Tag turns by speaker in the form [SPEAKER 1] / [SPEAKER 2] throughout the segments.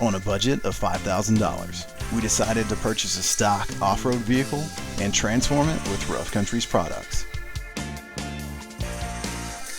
[SPEAKER 1] On a budget of $5,000, we decided to purchase a stock off-road vehicle and transform it with Rough Country's products.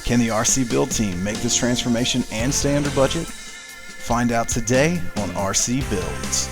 [SPEAKER 1] Can the RC Build team make this transformation and stay under budget? Find out today on RC Builds.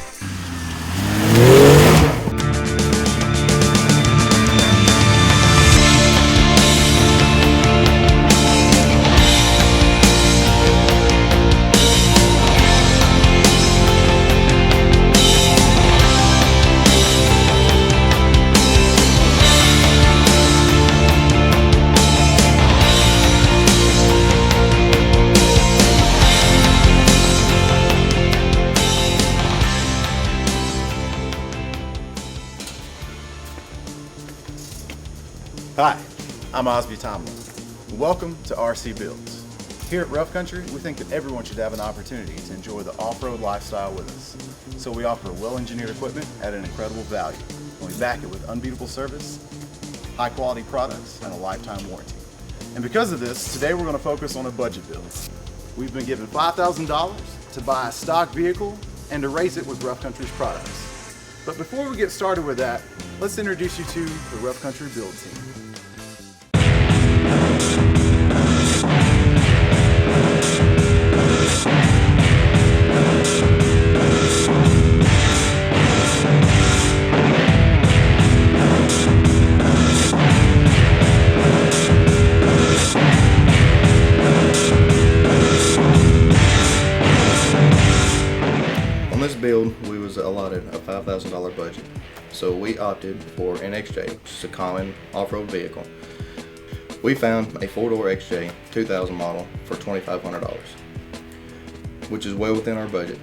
[SPEAKER 2] Hi, I'm Osby Tomlin. Welcome to RC Builds. Here at Rough Country, we think that everyone should have an opportunity to enjoy the off-road lifestyle with us. So we offer well-engineered equipment at an incredible value, and we back it with unbeatable service, high-quality products, and a lifetime warranty. And because of this, today we're going to focus on a budget build. We've been given $5,000 to buy a stock vehicle and to race it with Rough Country's products. But before we get started with that, let's introduce you to the Rough Country Build team.
[SPEAKER 3] On this build, we was allotted a $5,000 budget, so we opted for an XJ, which is a common off-road vehicle. We found a four-door XJ 2000 model for $2,500, which is well within our budget.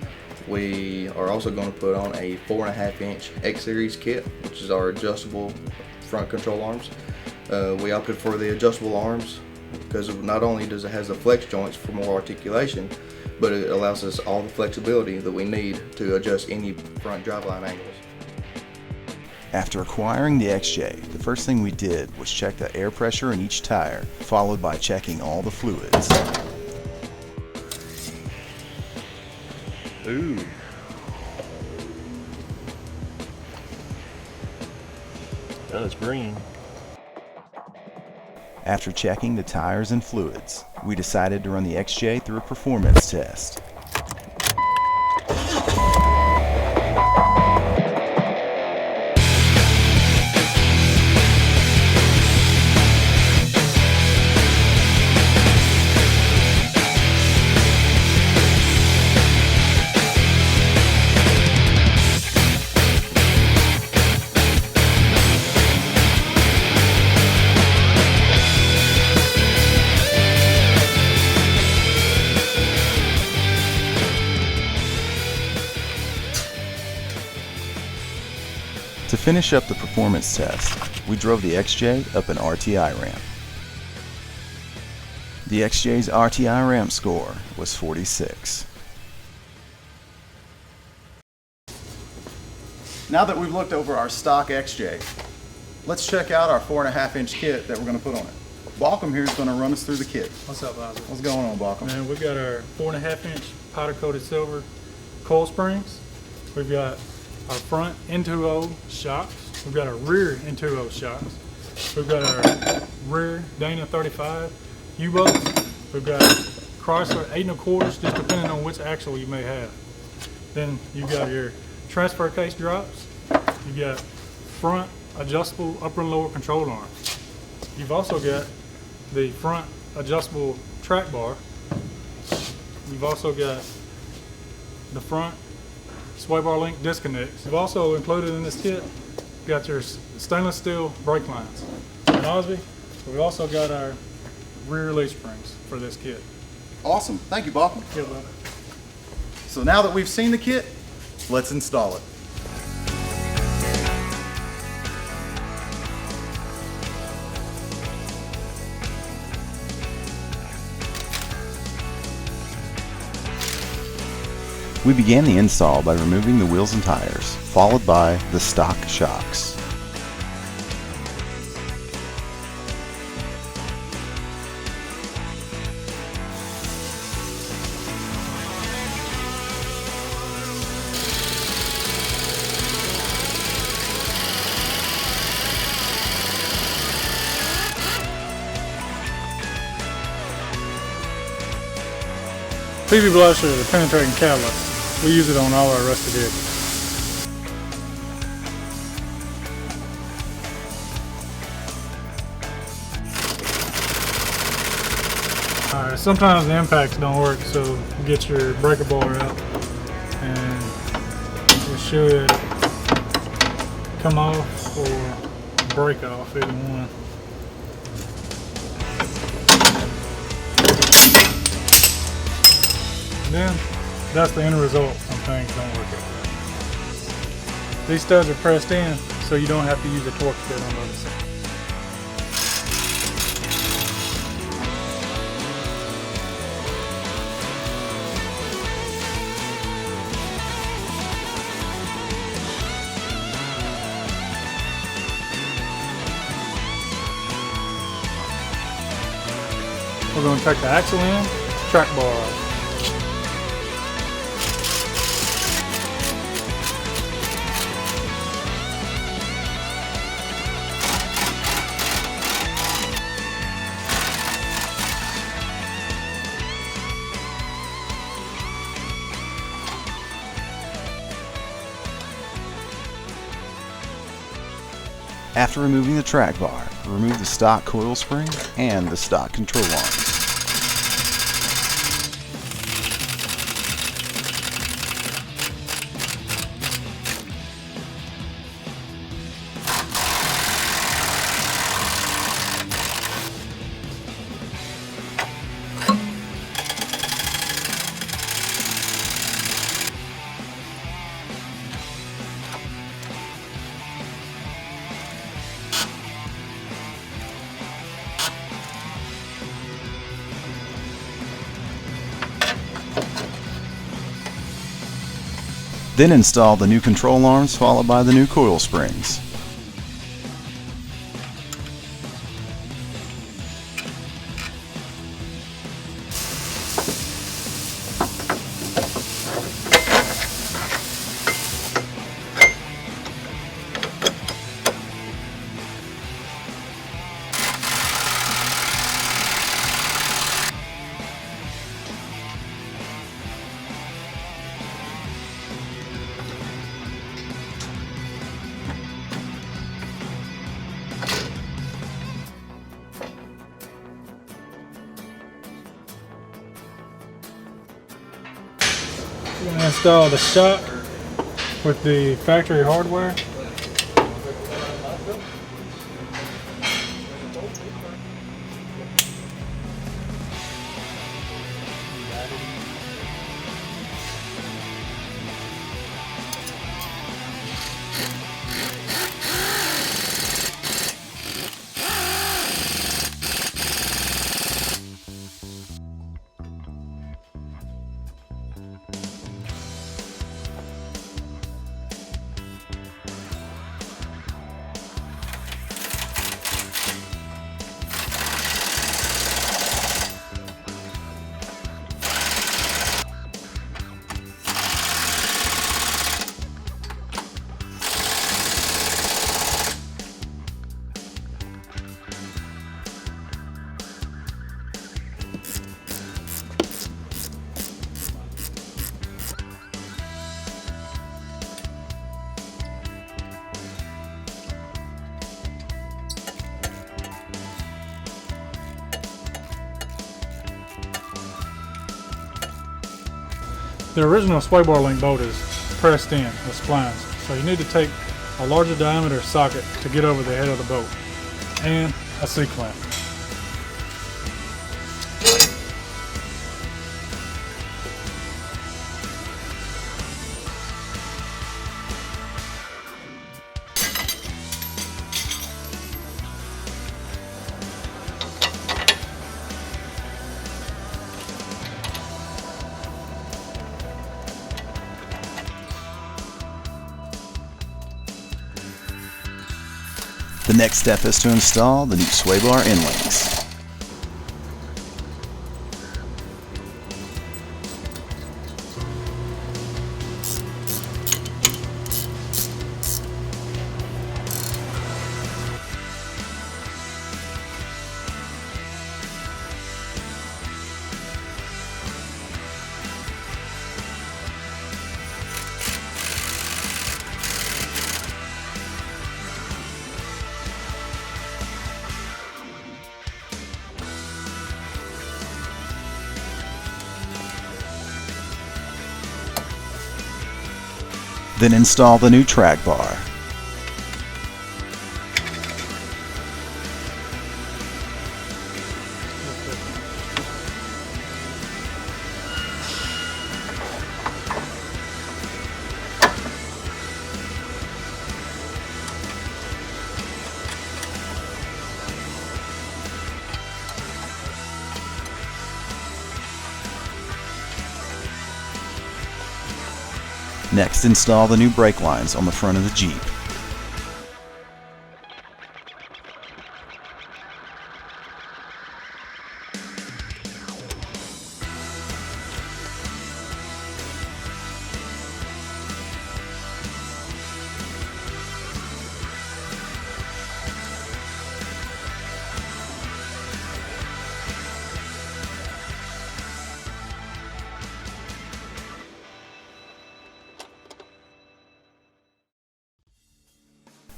[SPEAKER 3] We are also going to put on a 4.5-inch X Series kit, which is our adjustable front control arms. We opted for the adjustable arms because not only does it has the flex joints for more articulation, but it allows us all the flexibility that we need to adjust any front driveline angles.
[SPEAKER 1] After acquiring the XJ, the first thing we did was check the air pressure in each tire, followed by checking all the fluids.
[SPEAKER 4] Ooh. That is green.
[SPEAKER 1] After checking the tires and fluids, we decided to run the XJ through a performance test. To finish up the performance test, we drove the XJ up an RTI ramp. The XJ's RTI ramp score was 46.
[SPEAKER 2] Now that we've looked over our stock XJ, let's check out our 4.5-inch kit that we're going to put on it. Balcom here is going to run us through the kit.
[SPEAKER 5] What's up, Osby?
[SPEAKER 2] What's going on, Balcom?
[SPEAKER 5] Man, we've got our 4.5-inch powder-coated silver coil springs. We've got our front N2O shocks. We've got our rear N2O shocks. We've got our rear Dana 35 U-bolts. We've got Chrysler 8 1/4, just depending on which axle you may have. Then you've got your transfer case drops. You've got front adjustable upper and lower control arms. You've also got the front adjustable track bar. You've also got the front sway bar link disconnects. You've also included in this kit, got your stainless steel brake lines. And Osby, we've also got our rear release springs for this kit.
[SPEAKER 2] Awesome. Thank you, Balcom.
[SPEAKER 5] Yeah, brother.
[SPEAKER 2] So now that we've seen the kit, let's install it.
[SPEAKER 1] We began the install by removing the wheels and tires, followed by the stock shocks.
[SPEAKER 5] PV blusher is a penetrating catalyst. We use it on all our rusty vehicles. Alright, sometimes the impacts don't work, so get your breaker boiler out and it should come off or break off, either one. And then that's the end result when things don't work out right. These studs are pressed in so you don't have to use a torque bit on the other side. We're going to take the axle in, track bar off.
[SPEAKER 1] After removing the track bar, remove the stock coil spring and the stock control arms. Then install the new control arms followed by the new coil springs.
[SPEAKER 5] We're going to install the shock with the factory hardware. The original sway bar link bolt is pressed in with splines, so you need to take a larger diameter socket to get over the head of the bolt, and a C-clamp.
[SPEAKER 1] The next step is to install the new sway bar end links. Then install the new track bar. Next, install the new brake lines on the front of the Jeep.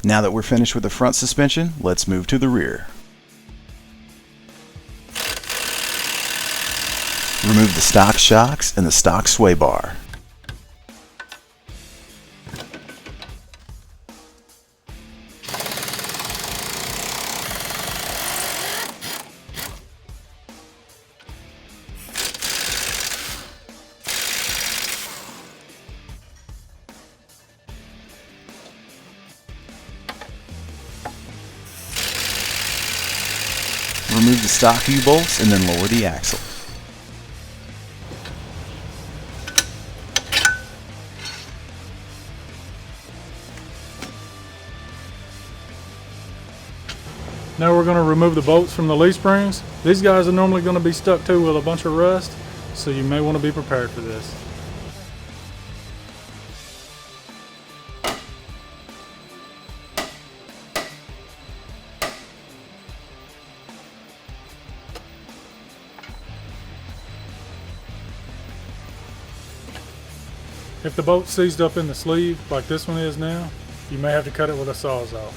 [SPEAKER 1] Now that we're finished with the front suspension, let's move to the rear. Remove the stock shocks and the stock sway bar. Remove the stock U-bolts and then lower the axle.
[SPEAKER 5] Now we're going to remove the bolts from the leaf springs. These guys are normally going to be stuck to with a bunch of rust, so you may want to be prepared for this. If the bolt's seized up in the sleeve, like this one is now, you may have to cut it with a sawzall.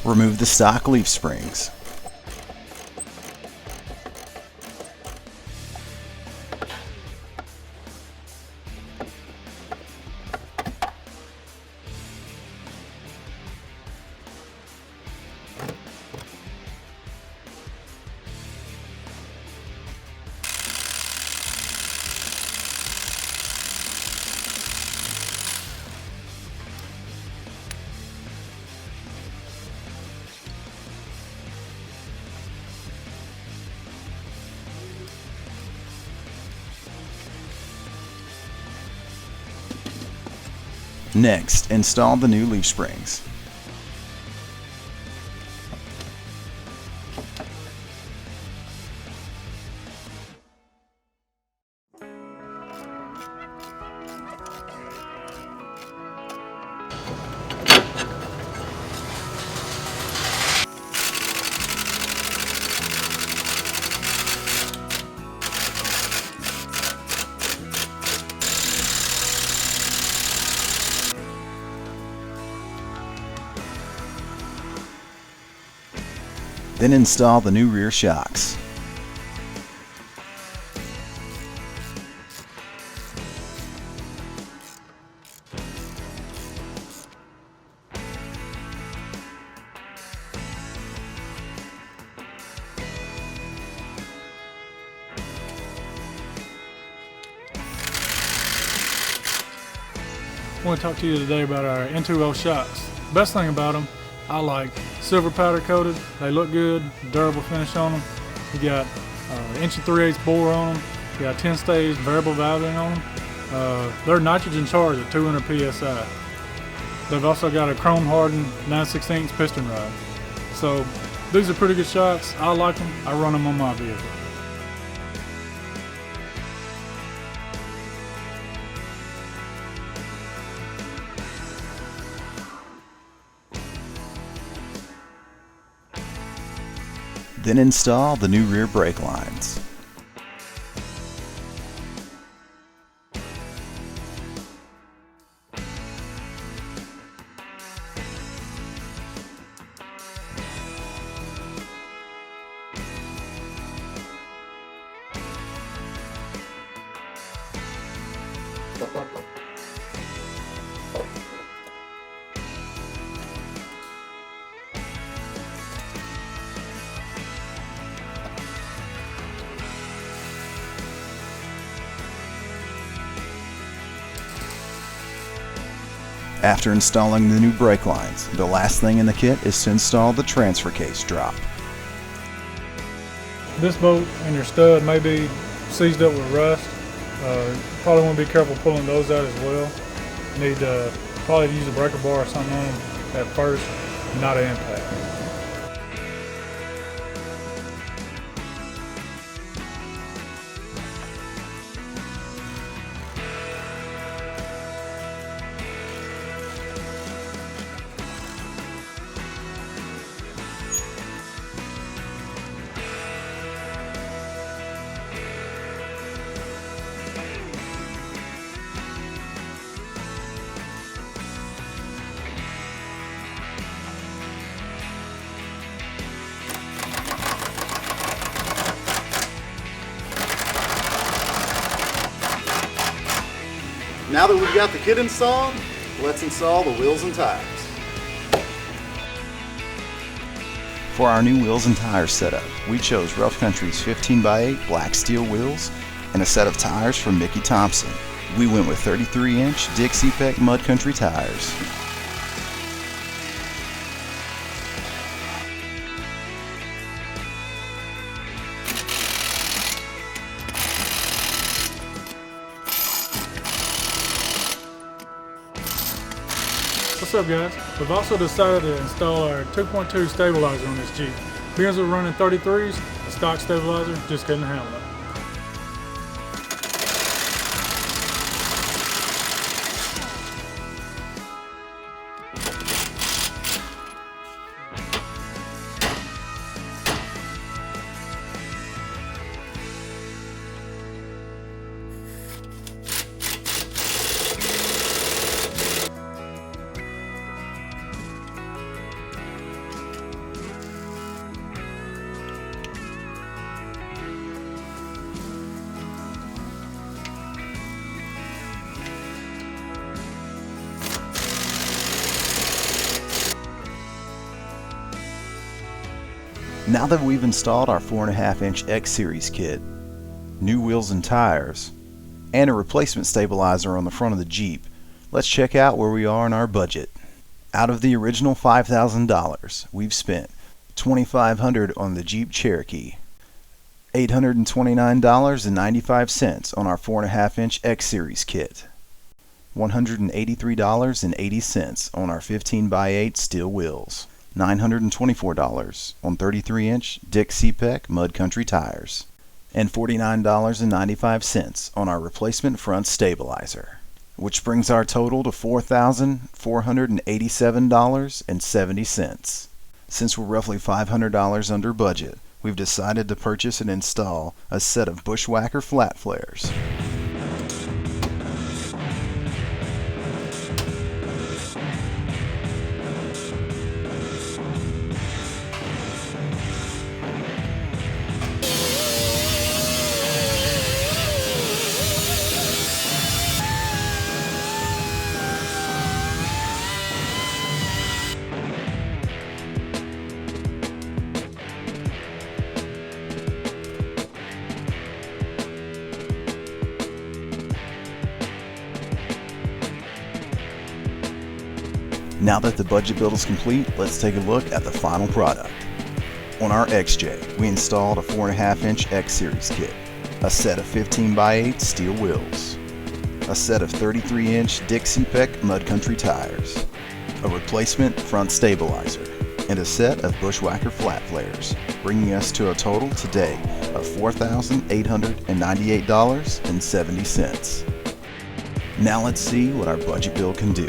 [SPEAKER 1] Remove the stock leaf springs. Next, install the new leaf springs. Then install the new rear shocks.
[SPEAKER 5] I want to talk to you today about our N2O shocks. Best thing about them, I like silver powder coated. They look good, durable finish on them. You got inch and 3/8 bore on them. You got 10 stage variable valving on them. They're nitrogen charged at 200 psi. They've also got a chrome hardened 9/16 piston rod. So these are pretty good shocks. I like them. I run them on my vehicle.
[SPEAKER 1] Then install the new rear brake lines. After installing the new brake lines, the last thing in the kit is to install the transfer case drop.
[SPEAKER 5] This bolt and your stud may be seized up with rust. Probably want to be careful pulling those out as well. Need to probably use a breaker bar or something on them at first, not an impact.
[SPEAKER 2] Now that we've got the kit installed, let's install the wheels and tires.
[SPEAKER 1] For our new wheels and tires setup, we chose Rough Country's 15x8 black steel wheels and a set of tires from Mickey Thompson. We went with 33-inch Dixie Peck Mud Country tires.
[SPEAKER 5] What's up, guys? We've also decided to install our 2.2 stabilizer on this Jeep. Because we're running 33s, the stock stabilizer just couldn't handle it.
[SPEAKER 1] Now that we've installed our 4.5-inch X Series kit, new wheels and tires, and a replacement stabilizer on the front of the Jeep, let's check out where we are in our budget. Out of the original $5,000, we've spent $2,500 on the Jeep Cherokee, $829.95 on our 4.5-inch X Series kit, $183.80 on our 15x8 steel wheels, $924 on 33-inch Dixie Peck Mud Country tires, and $49.95 on our replacement front stabilizer, which brings our total to $4,487.70. Since we're roughly $500 under budget, we've decided to purchase and install a set of Bushwhacker flat flares. Now that the budget build is complete, let's take a look at the final product. On our XJ, we installed a 4.5-inch X Series kit, a set of 15x8 steel wheels, a set of 33-inch Dixie Peck Mud Country tires, a replacement front stabilizer, and a set of Bushwhacker flat flares, bringing us to a total today of $4,898.70. Now let's see what our budget build can do.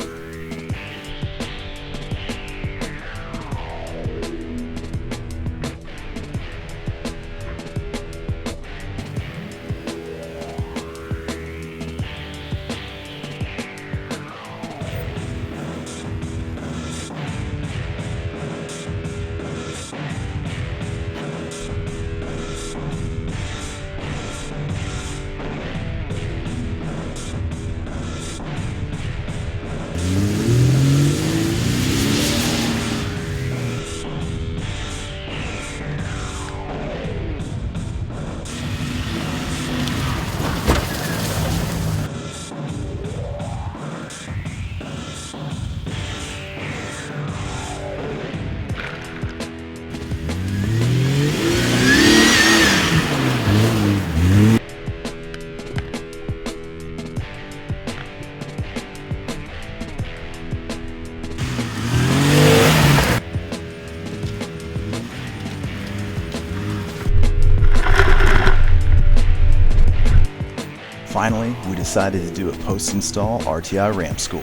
[SPEAKER 1] decided to do a post-install RTI RAM score.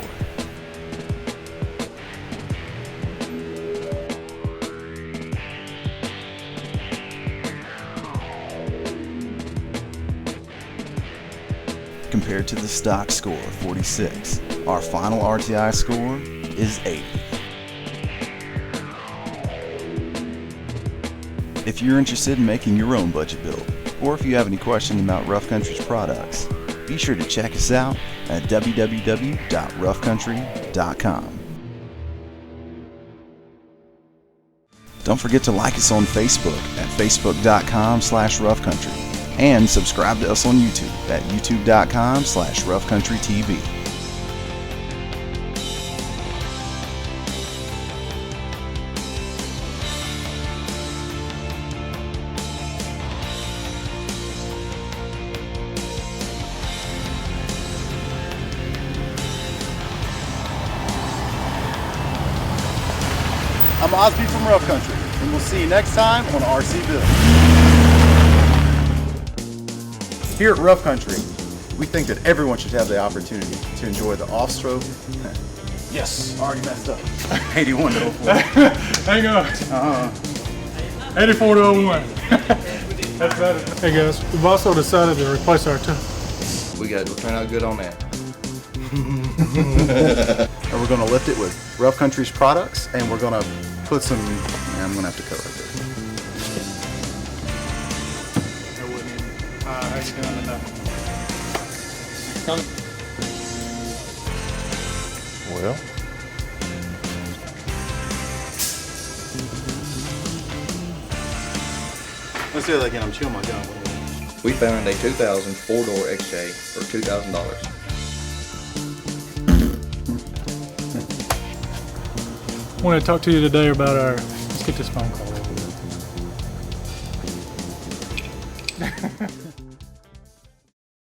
[SPEAKER 1] Compared to the stock score of 46, our final RTI score is 80. If you're interested in making your own budget build, or if you have any questions about Rough Country's products, be sure to check us out at www.roughcountry.com. Don't forget to like us on Facebook at facebook.com/roughcountry and subscribe to us on YouTube at youtube.com/roughcountrytv.
[SPEAKER 2] I'm Osby from Rough Country, and we'll see you next time on RC Builds. Here at Rough Country, we think that everyone should have the opportunity to enjoy the off-stroke. Yes, already messed up. 81 to 04.
[SPEAKER 5] Hang on. 84 to 01. That's better. Hey guys, we've also decided to replace our tire.
[SPEAKER 3] We'll turn out good on that.
[SPEAKER 2] And we're going to lift it with Rough Country's products, and we're going to put some, I'm going to have to cut right there.
[SPEAKER 5] I wouldn't even, how you doing enough?
[SPEAKER 4] Well,
[SPEAKER 2] Let's do that again. I'm chewing my gum.
[SPEAKER 3] We found a 2000 four-door XJ for $2,000.
[SPEAKER 5] I want to talk to you today about our, let's get this phone call over with.